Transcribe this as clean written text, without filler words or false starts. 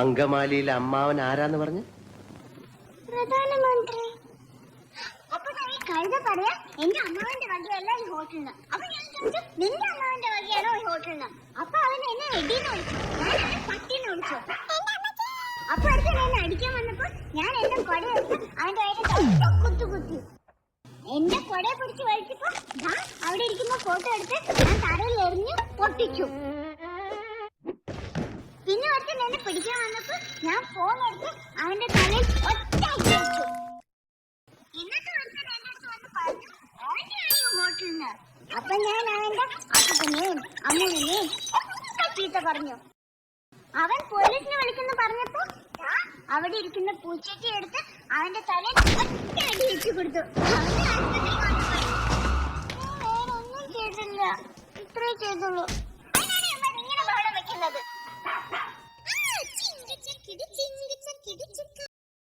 അങ്കമാലിയിലെ അമ്മാവൻ ആരാന്ന് പറഞ്ഞു? പ്രധാനമന്ത്രി. അപ്പൊ കഴുത പറയാ എന്റെ അമ്മാവന്റെ വകയല്ല ഈ ഹോട്ടലിന്. അപ്പൊ ഞാൻ ചോദിച്ചു നിന്റെ അമ്മാവന്റെ വകയാണോ ഈ ഹോട്ടലിന്? അപ്പൊ അവൻ എന്നെ എടീന്ന് വിളിച്ചു, ഞാൻ പട്ടീന്ന് വിളിച്ചു. അപ്പൊ അടുത്ത് എന്നെ അടിക്കാൻ വന്നപ്പോ ഞാൻ എന്റെ കൊട എടുത്ത് അവന്റെ വയറ്റിൽ കുത്തി. എന്റെ കൊടയെ പിടിച്ച് വലിച്ചപ്പോ അവിടെ ഇരിക്കുന്ന ഫോട്ടോ എടുത്ത് ഞാൻ തറയിൽ എറിഞ്ഞ് പൊട്ടിച്ചു. പിന്നെ ഒരുത്തൻ എന്നെ പിടിക്കാൻ വന്നപ്പോ ഞാൻ ഫോൺ എടുത്ത് അവന്റെ തലയിൽ ഒറ്റ വെച്ചു. എന്നിട്ട് ഒരുത്തൻ എന്റെ അടുത്ത് വന്ന് പറഞ്ഞു ഓനെയാണോ ഹോട്ടലിന്? അപ്പൊ ഞാൻ അവന്റെ അപ്പനെയും അമ്മനെയും ഒക്കെ ചീത്ത പറഞ്ഞു. അവൻ പോലീസിനെ വിളിക്കുന്ന പറഞ്ഞപ്പോ അവിടെ ഇരിക്കുന്ന പൂച്ചട്ടി എടുത്ത് അവന്റെ തലയിൽ ഒറ്റ അടി വെച്ചു കൊടുത്തു. ഒന്നും ചെയ്തില്ല, ഇത്രേ ചെയ്തുള്ളൂ. അതിനാണ് ഇങ്ങനെ ബഹളം വെക്കുന്നത്.